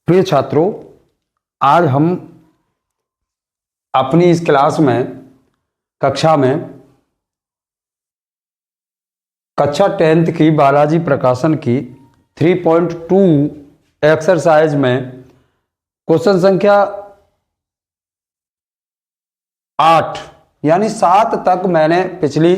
प्रिय छात्रों, आज हम अपनी इस क्लास में कक्षा 10th की बालाजी प्रकाशन की 3.2 एक्सरसाइज में क्वेश्चन संख्या 8 यानी 7 तक मैंने पिछली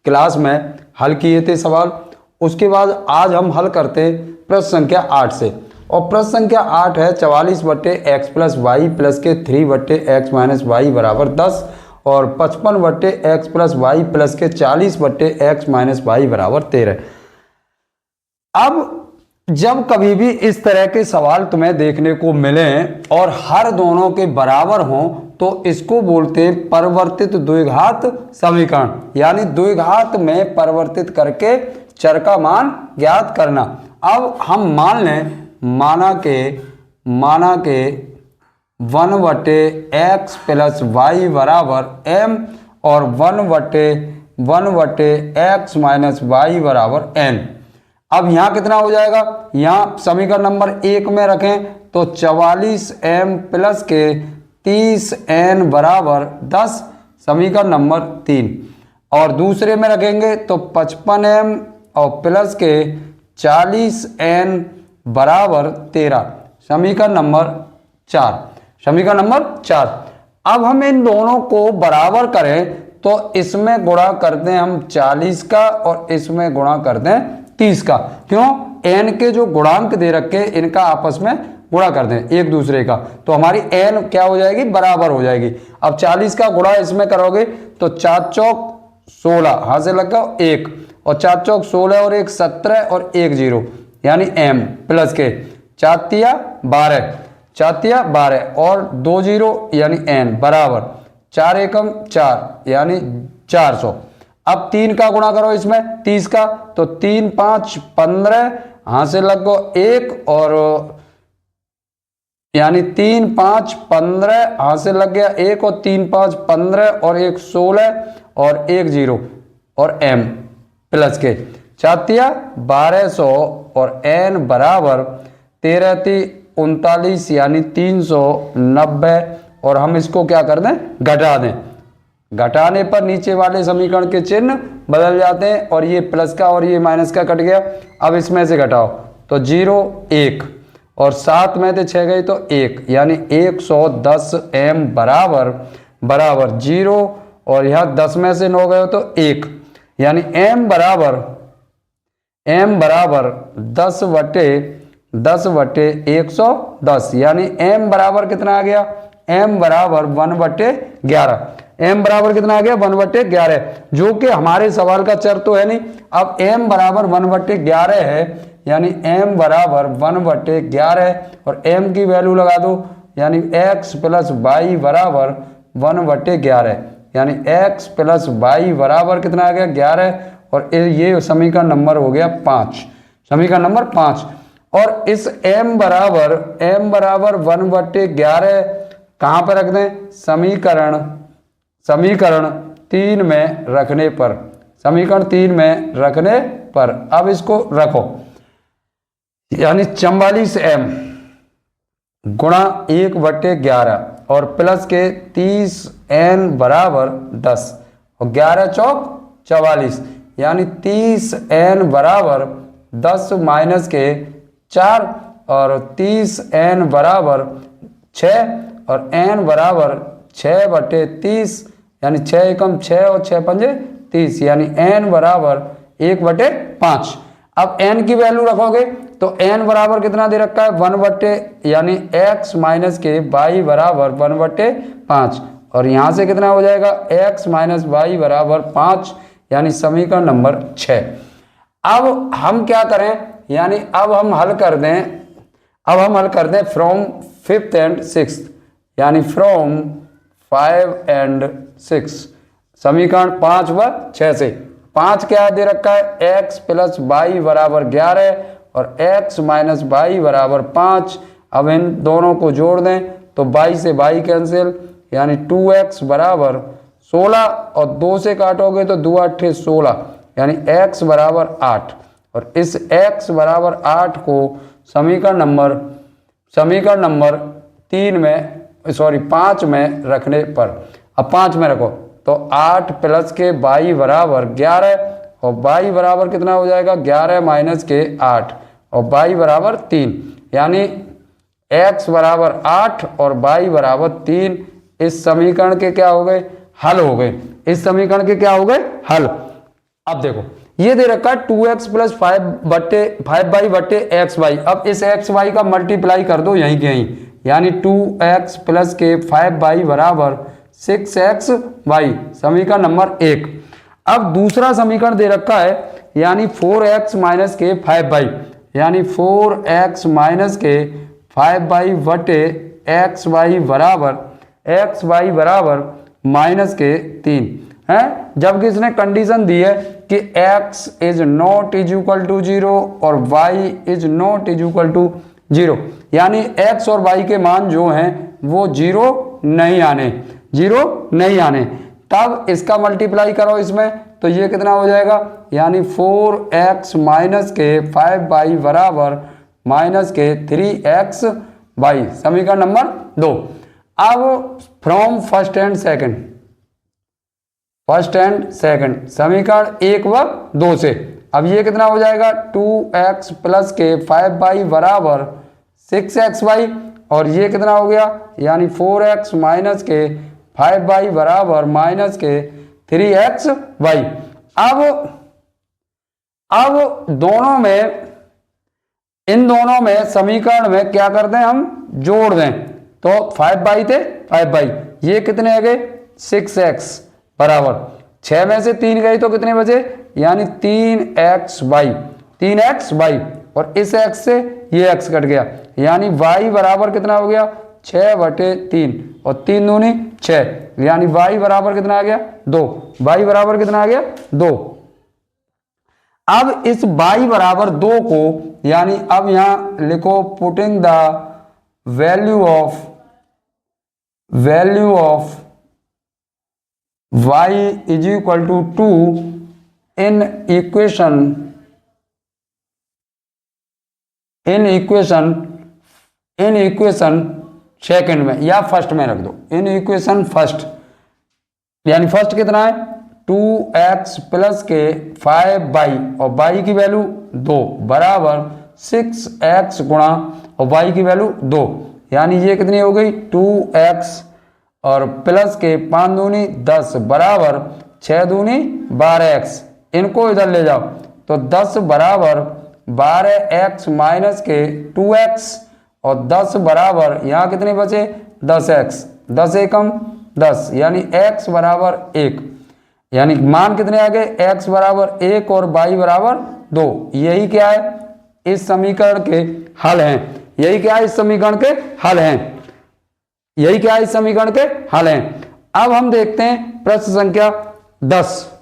क्लास में हल किए थे सवाल। उसके बाद आज हम हल करते प्रश्न संख्या 8 से, और प्रश्न संख्या 8 है 44/x प्लस वाई प्लस के 3/x माइनस वाई बराबर 10 और 55/x प्लस वाई प्लस के 40/x माइनस वाई बराबर 13। अब जब कभी भी इस तरह के सवाल तुम्हें देखने को मिले और हर दोनों के बराबर हों तो इसको बोलते हैं परिवर्तित द्विघात समीकरण, यानी द्विघात में परिवर्तित करके चर का मान ज्ञात करना। अब हम मान लें, माना के 1/x प्लस वाई बराबर m और 1/x माइनस वाई बराबर n। अब यहाँ कितना हो जाएगा, यहाँ समीकरण नंबर 1 में रखें तो 44m प्लस के 30n बराबर 10 समीकरण नंबर 3, और दूसरे में रखेंगे तो 55m और प्लस के 40n बराबर 13 समीकरण नंबर 4। अब हम इन दोनों को बराबर करें तो इसमें गुणा करते हैं हम 40 का और इसमें गुणा करते हैं 30 का। क्यों? n के जो गुणांक दे रखे इनका आपस में गुणा कर दें एक दूसरे का, तो हमारी n क्या हो जाएगी, बराबर हो जाएगी। अब 40 का गुणा इसमें करोगे तो 4 चौक 16, हाथ से लगा 1 और 4 चौक 16 और 1 17 और 1 0 यानी m प्लस के 4 तिया 12 और 2 0 यानी n बराबर 4 एकम 4 यानी 400। अब 3 का गुणा करो इसमें 30 का, तो 3 5 15, हाथ से लगो 1 और यानी 3 5 15, हाथ से लग गया 1 और 3 5 15 और 1 16 और 1 0 और m प्लस के 4 तिया 1200 और n बराबर 13 × 39 यानी 390। और हम इसको क्या कर दें, घटा दें। घटाने पर नीचे वाले समीकरण के चिन्ह बदल जाते हैं और ये प्लस का और ये माइनस का कट गया। अब इसमें से घटाओ तो 0 1 और 7 में से 6 गई तो 1 यानी 110 m बराबर 0 और यहाँ 10 में से 9 गए तो 1 यानी m बराबर 10/110 यानी m बराबर कितना आ गया, m बराबर 1/11। m बराबर कितना आ गया, 1/11, जो कि हमारे सवाल का चर तो है नहीं। अब m बराबर 1/11 है यानी m बराबर 1/11 और m की वैल्यू लगा दो यानी x प्लस वाई बराबर 1/11 यानी x प्लस वाई बराबर कितना आ गया, 11। और ये समीकरण नंबर हो गया 5, समीकरण नंबर 5। और इस m बराबर 1/11 कहाँ पर रख दें, समीकरण 3 में रखने पर, समीकरण 3 में रखने पर। अब इसको रखो यानी 44m गुणा 1/11 और प्लस के 30n बराबर 10 और 11 चौक 44 यानी 30n बराबर 10 माइनस के 4 और 30n बराबर 6 और n बराबर 6/30 यानी 6 एकम 6 और 6 पंजे 30 यानी n बराबर 1/5। अब n की वैल्यू रखोगे तो n बराबर कितना दे रखा है, 1 यानी x माइनस के y बराबर 1/5 और यहाँ से कितना हो जाएगा, x माइनस वाई बराबर 5 यानी समीकरण नंबर 6। अब हम क्या करें, यानी अब हम हल कर दें फ्रॉम 5th and 6th यानी फ्रॉम 5 and 6 समीकरण 5 व 6 से। 5 क्या दे रखा है, x प्लस वाई बराबर 11 और x माइनस वाई बराबर 5। अब इन दोनों को जोड़ दें तो y से y कैंसिल यानी 2x बराबर 16 और 2 से काटोगे तो 2 8 16 यानी x बराबर 8 और इस x बराबर 8 को समीकरण नंबर समीकरण नंबर 5 में रखने पर, अब 5 में रखो तो 8 प्लस के y बराबर 11 और y बराबर कितना हो जाएगा 11 माइनस के 8 और y बराबर 3, यानी x बराबर 8 और y बराबर 3 इस समीकरण के क्या हो गए, हल हो गए। इस समीकरण के क्या हो गए, हल। अब देखो ये दे रखा है 2x प्लस 5y बट्टे एक्स वाई। अब इस एक्स वाई का मल्टीप्लाई कर दो यहीं के यहीं, यानी 2x प्लस के 5y बराबर 6xy, समीकरण नंबर 1। अब दूसरा समीकरण दे रखा है यानी 4x माइनस के 5y, यानी 4x माइनस के 5y बटे xy बराबर माइनस के 3 है। जबकि इसने कंडीशन दी है कि x is not is equal to 0 और y is not is equal to 0, यानी x और y के मान जो हैं वो 0 नहीं आने। तब इसका मल्टीप्लाई करो इसमें तो ये कितना हो जाएगा, यानी 4x माइनस के 5y बराबर माइनस के 3xy, समीकरण नंबर 2। अब फ्रॉम फर्स्ट एंड सेकंड समीकरण 1 व 2 से, अब ये कितना हो जाएगा 2x प्लस के 5y बराबर 6xy और ये कितना हो गया, यानी 4x माइनस के 5y बराबर माइनस के 3xy। अब दोनों में, इन दोनों में समीकरण में क्या करते हैं, हम जोड़ दें तो 5y थे 5y, ये कितने आ गए 6x बराबर 6 में से 3 गई तो कितने बचे, यानी 3xy और इस x से ये x कट गया, यानी y बराबर कितना हो गया 6/3 और 3 दूनी 6, यानी y बराबर कितना आ गया 2, y बराबर कितना आ गया 2। अब इस y बराबर 2 को, यानी अब यहां लिखो putting the value of y is equal to 2 in equation second में या फर्स्ट में रख दो, इन इक्वेशन फर्स्ट, यानी फर्स्ट कितना है 2x प्लस के 5y और y की वैल्यू 2 बराबर 6x गुणा और y की वैल्यू 2, यानी ये कितनी हो गई 2x और प्लस के 5 दूनी 10 बराबर 6 दूनी 12x। इनको इधर ले जाओ तो 10 बराबर 12x माइनस के 2x और 10 बराबर यहाँ कितने बचे 10x, 10 एकम 10, यानी x बराबर 1, यानी मान कितने आ गए x बराबर 1 और y बराबर 2। यही क्या है इस समीकरण के हल हैं, यही क्या है इस समीकरण के हल हैं, अब हम देखते हैं प्रश्न संख्या 10।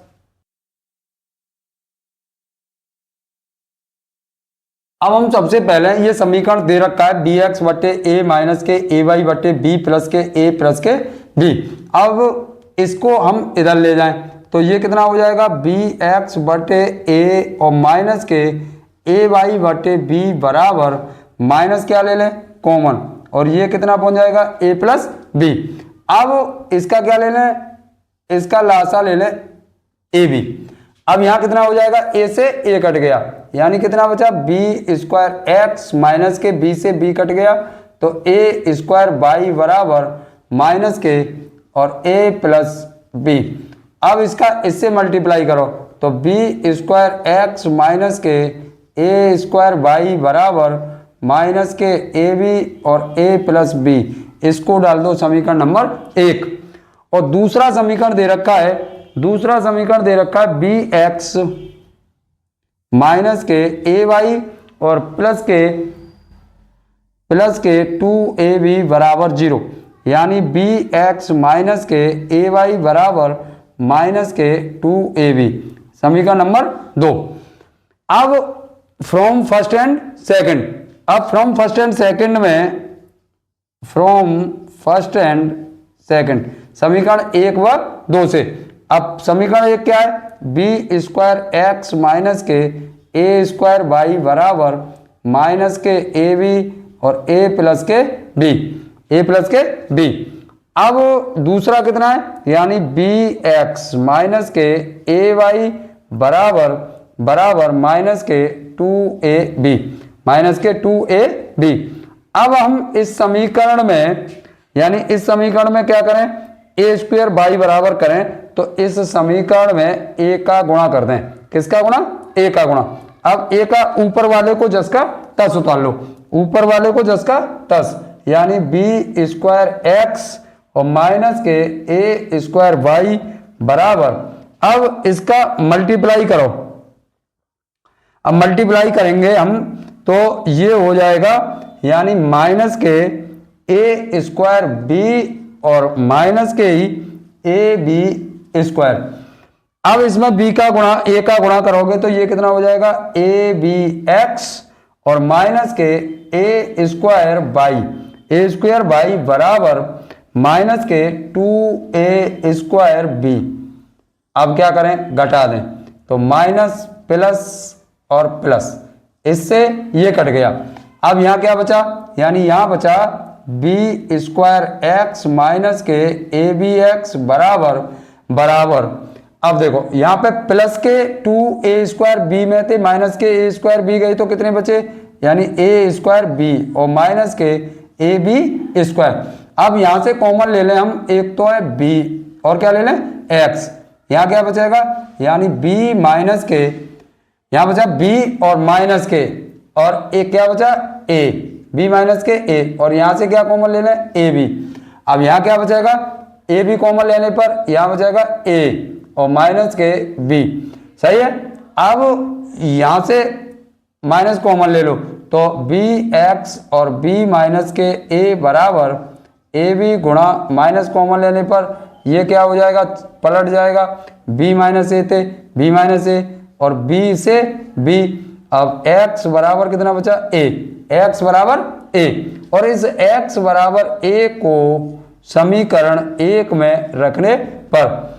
अब हम सबसे पहले ये समीकरण दे रखा है dx बटे a माइनस के ay बटे b प्लस के a प्लस के b। अब इसको हम इधर ले जाएं तो ये कितना हो जाएगा bx बटे a और माइनस के ay बटे b बराबर माइनस क्या ले लें कॉमन, और ये कितना पहुंच जाएगा a प्लस b। अब इसका क्या ले लें, इसका लासा ले लें ab। अब यहां कितना हो जाएगा a से a कट गया, यानी कितना बचा b स्क्वायर x माइनस के b से b कट गया तो a स्क्वायर y बराबर माइनस के और a प्लस b। अब इसका इससे मल्टीप्लाई करो तो b स्क्वायर x माइनस के a स्क्वायर y बराबर माइनस के ab और a प्लस b। इसको डाल दो समीकरण नंबर 1। और दूसरा समीकरण दे रखा है bx माइनस के ay और प्लस के 2ab बराबर 0, यानी bx माइनस के ay बराबर माइनस के 2ab, समीकरण नंबर 2। अब फ्रॉम फर्स्ट एंड सेकंड समीकरण 1 व 2 से। अब समीकरण 1 क्या है b स्क्वायर x माइनस के a स्क्वायर y बराबर माइनस के ab और a प्लस के b, a प्लस के b। अब दूसरा कितना है, यानी bx माइनस के ay बराबर बराबर माइनस के 2ab, माइनस के 2ab। अब हम इस समीकरण में, यानी इस समीकरण में क्या करें, ए स्क्वायर बाई बराबर करें, तो इस समीकरण में ए का गुणा कर दें। किसका गुणा, ए का गुणा। अब ए का ऊपर वाले को जस का तस उतार लो, ऊपर वाले को जस का तस, यानी बी स्क्वायर एक्स और minus K A square Y बराबर, अब इसका मल्टीप्लाई करो। अब मल्टीप्लाई करेंगे हम तो ये हो जाएगा, यानी minus K A square B और माइनस के ही ए बी स्क्वायर। अब इसमें b का गुणा a का गुणा करोगे तो ये कितना हो जाएगा, ए बी एक्स और minus K A square by, A square by बराबर minus K 2a square B. अब क्या करें, घटा दें, तो माइनस प्लस और प्लस, इससे ये कट गया। अब यहाँ क्या बचा, यानी यहाँ बचा B square x minus K ए बी एक्स बराबर बराबर। अब देखो यहाँ पे प्लस के 2a स्क्वायर बी में थे, minus K A square B गई तो कितने बचे, यानी ए स्क्वायर बी और minus K A B square. अब यहाँ से कॉमन ले लें हम, एक तो है b और क्या ले लें, x। यहाँ क्या बचेगा, यानी b माइनस के, यहाँ बचा b और माइनस के, और एक क्या बचा a, b माइनस के a, और यहाँ से क्या कॉमन ले लें, ए बी। अब यहाँ क्या बचेगा, ए बी कॉमन लेने पर यहाँ बचेगा a और माइनस के b, सही है। अब यहाँ से माइनस कॉमन ले लो तो bx और b माइनस के a बराबर ए बी गुणा माइनस कॉमन लेने पर ये क्या हो जाएगा, पलट जाएगा, b माइनस ए थे b माइनस ए और b से b। अब x बराबर कितना बचा, a, x बराबर a, और इस x बराबर a को समीकरण 1 में रखने पर,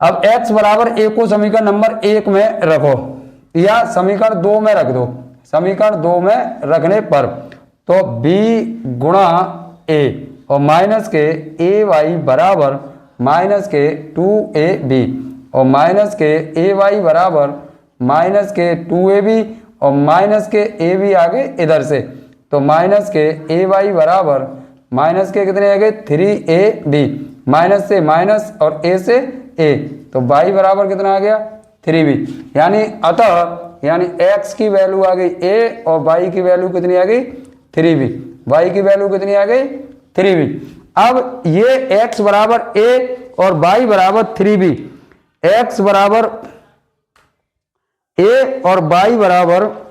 अब x बराबर a को समीकरण नंबर 1 में रखो या समीकरण 2 में रख दो, समीकरण 2 में रखने पर तो b गुणा a और माइनस के ए वाई बराबर माइनस के 2ab और माइनस के ए वाई बराबर माइनस के 2ab और माइनस के ए बी आगे इधर से, तो माइनस के ए वाई बराबर माइनस के कितने आ गए 3ab, माइनस से माइनस और ए से ए, तो y बराबर कितना आ गया 3b। यानी अतः यानी x की वैल्यू आ गई a और y की वैल्यू कितनी आ गई 3b, y की वैल्यू कितनी आ गई 3b। अब ये x बराबर a और y बराबर 3b, x बराबर a और y बराबर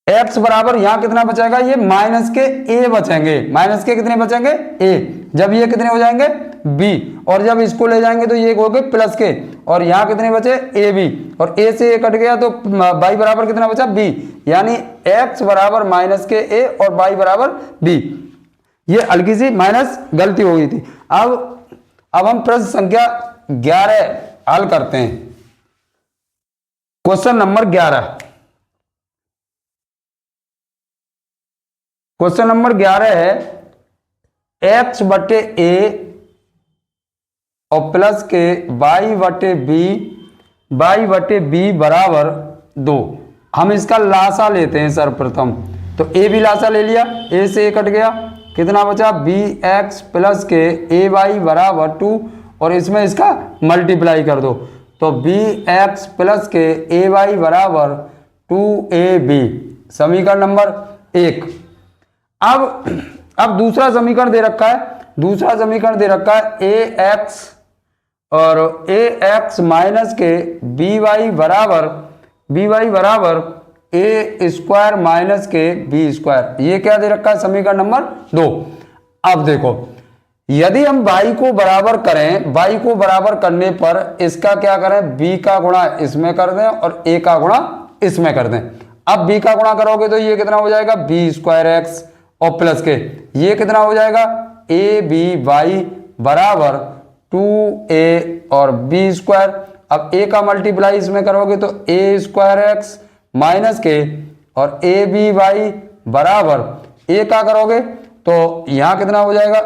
x बराबर यहां कितना बचेगा, ये माइनस के a बचेंगे, माइनस के कितने बचेंगे a, जब ये कितने हो जाएंगे b, और जब इसको ले जाएंगे तो ये हो गए प्लस के, और यहाँ कितने बचे ए बी, और a से a कट गया तो y बराबर कितना बचा b, यानी x बराबर माइनस के a और y बराबर b। ये हल्की सी माइनस गलती हो गई थी। अब हम प्रश्न संख्या 11 हल करते हैं। क्वेश्चन नंबर 11, क्वेश्चन नंबर 11 है x बटे a और प्लस के y बटे b बराबर 2। हम इसका लासा लेते हैं सर्वप्रथम, तो a भी लासा ले लिया, a से a कट गया, कितना बचा bx प्लस के ay बराबर 2, और इसमें इसका मल्टीप्लाई कर दो, तो bx प्लस के ay बराबर 2ab, समीकरण नंबर 1। अब दूसरा समीकरण दे रखा है, दूसरा समीकरण दे रखा है ax और ax माइनस के by बराबर a स्क्वायर माइनस के b स्क्वायर, ये क्या दे रखा है समीकरण नंबर 2। अब देखो यदि हम y को बराबर करें, y को बराबर करने पर इसका क्या करें, b का गुणा इसमें कर दें और a का गुणा इसमें कर दें। अब b का गुणा करोगे तो ये कितना हो जाएगा, b स्क्वायर एक्स और प्लस के ये कितना हो जाएगा, ए बी वाई बराबर 2a और b स्क्वायर। अब a का मल्टीप्लाई इसमें करोगे तो a स्क्वायर एक्स माइनस के और ए बी वाई बराबर a का करोगे तो यहां कितना हो जाएगा,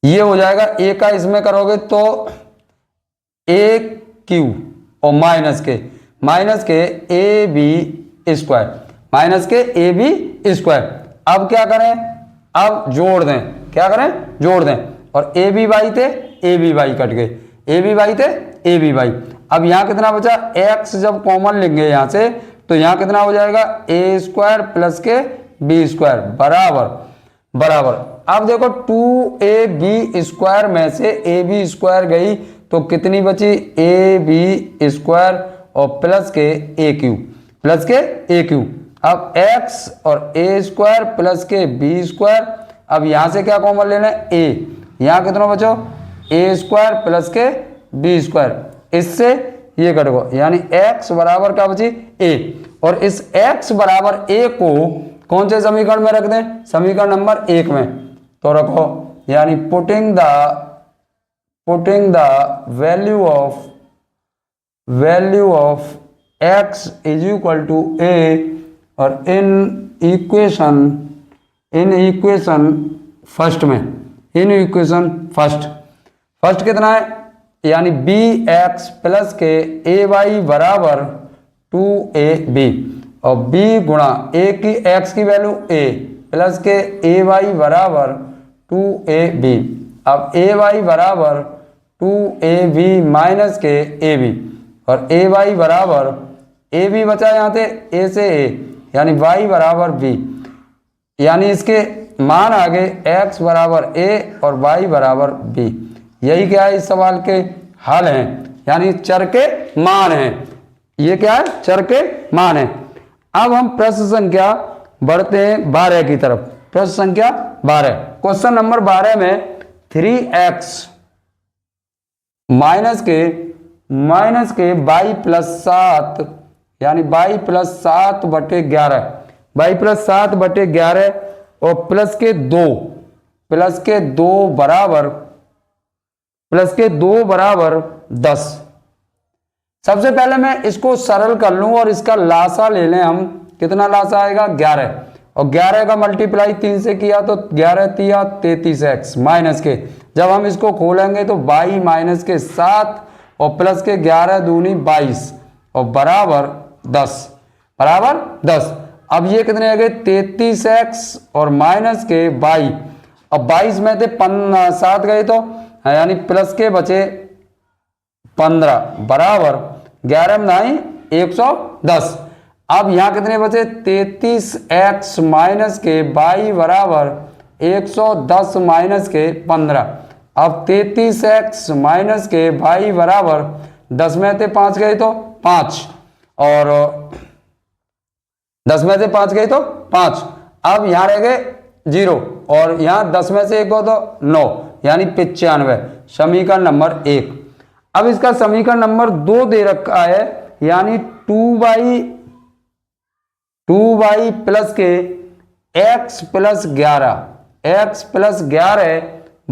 ये हो जाएगा a का इसमें करोगे तो a क्यू और minus K A B square, minus K A B square. अब क्या करें, अब जोड़ दें, क्या करें, जोड़ दें और ए बी वाई थे ए बी वाई कट गए, ए बी वाई थे ए बी वाई। अब यहां कितना बचा, x जब कॉमन लेंगे यहां से तो यहां कितना हो जाएगा, ए स्क्वायर प्लस के बी स्क्वायर बराबर। अब देखो 2ab स्क्वायर में से ए बी स्क्वायर गई तो कितनी बची, ए बी स्क्वायर और प्लस के ए क्यू। अब x और ए स्क्वायर प्लस के बी स्क्वायर। अब यहां से क्या कॉमन लेना है, a, यहां कितना बचो, ए स्क्वायर प्लस के बी स्क्वायर, इससे ये कट गो, यानी x बराबर क्या बची, a। और इस x बराबर a को कौन से समीकरण में रख दें, समीकरण नंबर 1 में। तो रखो, यानी putting the value of x is equal to a और इन इक्वेशन फर्स्ट कितना है, यानी bx प्लस के ay बराबर 2ab और b गुणा a की x की वैल्यू a प्लस के ay बराबर 2ab। अब ay बराबर 2ab माइनस के ab और ay बराबर ab बचा यहाँ थे a से a, यानी y बराबर b, यानी इसके मान आ गए x बराबर a और y बराबर b। यही क्या है, इस सवाल के हल हैं, यानी चर के मान हैं। ये क्या है, चर के मान है। अब हम प्रश्न संख्या बढ़ते हैं 12 की तरफ। प्रश्न संख्या 12, क्वेश्चन नंबर 12 में 3x माइनस के y प्लस 7, यानी y प्लस 7 बटे 11, y प्लस 7 बटे 11 और प्लस के 2 बराबर 10। सबसे पहले मैं इसको सरल कर लूं और इसका लासा ले लें हम, कितना लासा आएगा, 11 और 11 का मल्टीप्लाई 3 से किया तो 11 तिया 33x माइनस के, जब हम इसको खोलेंगे तो y माइनस के 7 और प्लस के 11 दूनी 22 और बराबर 10। अब ये कितने आ गए, 33x और माइनस के 22, अब 22 में थे 7 गए तो यानी प्लस के बचे 15 बराबर 11 में नहीं 110। अब यहां कितने बचे, 33x माइनस के 22 बराबर 110 माइनस के 15। अब 33x माइनस के 22 बराबर 10 में से 5 गए तो 5 और 10 में से 5 गए तो 5। अब यहां रह गए 0 और यहां 10 में से 1 गो तो 9, यानी 95, समीकरण नंबर 1। अब इसका समीकरण नंबर 2 दे रखा है, यानी 2y प्लस के x प्लस 11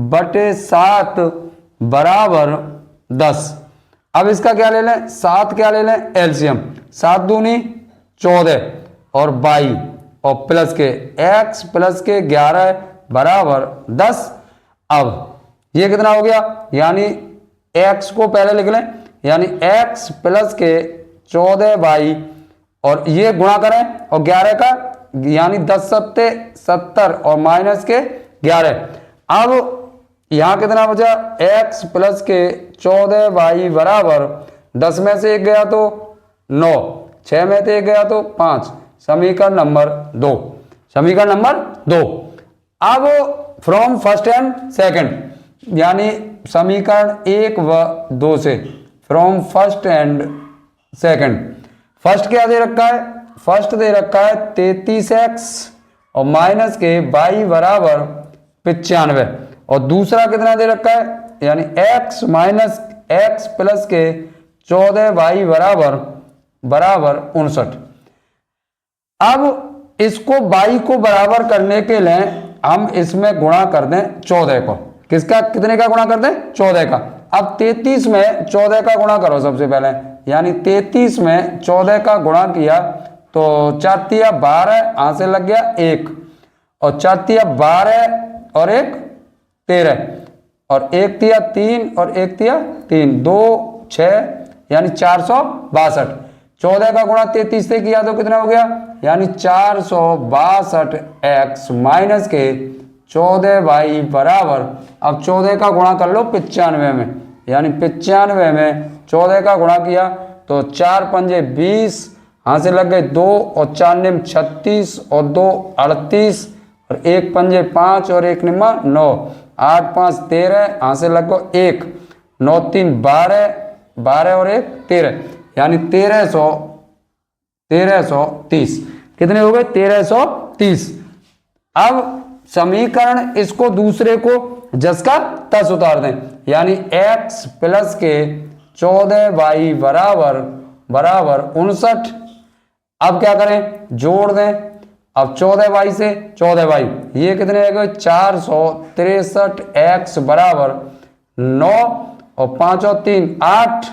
बटे 7 बराबर 10। अब इसका क्या ले लें, 7 क्या ले लें, एलसीएम, 7 दूनी 14 और 22 और प्लस के x प्लस के 11 बराबर 10। अब ये कितना हो गया, यानी x को पहले लिख लें, यानी x प्लस के 14y और ये गुणा करें और 11 का, यानी 10 सत्ते 70 और माइनस के 11। अब यहां कितना बचा, x प्लस के 14y बराबर 10 में से 1 गया तो 9, 6 में से 1 गया तो 5, समीकरण नंबर 2। अब फ्रॉम फर्स्ट एंड सेकंड, यानी समीकरण 1 व 2 से, from first and second. First क्या दे रखा है, फर्स्ट दे रखा है 33x और माइनस के y बराबर 95। और दूसरा कितना दे रखा है, यानी x माइनस एक्स प्लस के 14y बराबर 59। अब इसको y को बराबर करने के लिए हम इसमें गुणा कर दें 14 को। किसका, कितने का गुणा कर दें, 14 का। अब 33 में 14 का गुणा करो सबसे पहले, यानी 33 में 14 का गुणा किया तो 4 तिया 12, यहां से लग गया 1, और 4 तिया 12 और 1 13, और 1 तिया 3 और 1 तिया 3, 2 6, यानी 462। 14 का गुणा 33 से किया तो कितना हो गया, यानी 462 x माइनस के 14y बराबर, अब 14 का गुणा कर लो 95 में, यानी 95 में 14 का गुणा किया तो 4 पंजे 20, यहाँ से लग गए 2 और 4 निम 36 और 2 38, और 1 पंजे 5 और 1 निम्मा 9, 8 5 13, यहाँ से लग गए 1, 9 3 12, 12 और 1 13, यानी 1330। कितने हो गए, 1330। अब समीकरण इसको दूसरे को जस का तस उतार दें, यानी x प्लस के 14y बराबर 59। अब क्या करें, जोड़ दें। अब 14y से 14y, ये कितने हो गए 463 x बराबर 9, और 5 और 3 8,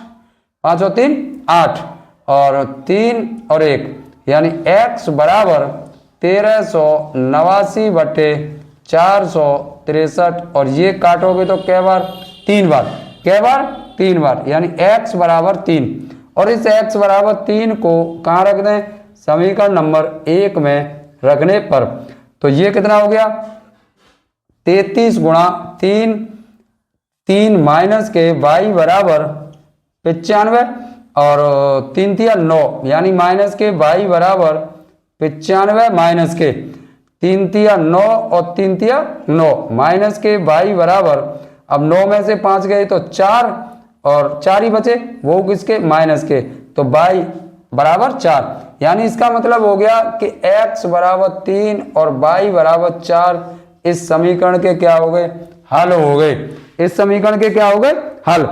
5 और 3 8, और 3 और 1, यानी x बराबर 1389 बटे 463, और ये काटोगे तो कै बार, 3 बार, कै बार, 3 बार, यानी x बराबर 3। और इस x बराबर 3 को कहाँ रख दें, समीकरण नंबर 1 में रखने पर, तो ये कितना हो गया 33 गुणा 3, 3 माइनस के y बराबर 95, और 3 तिया 9, यानी माइनस के y बराबर 95 माइनस के 3 तिया 9 और 3 तिया 9, माइनस के y बराबर, अब 9 में से 5 गए तो 4, और 4 ही बचे, वो किसके, माइनस के, तो y बराबर 4। यानी इसका मतलब हो गया कि x बराबर 3 और y बराबर 4 इस समीकरण के क्या हो गए, हल हो गए। इस समीकरण के क्या हो गए, हल।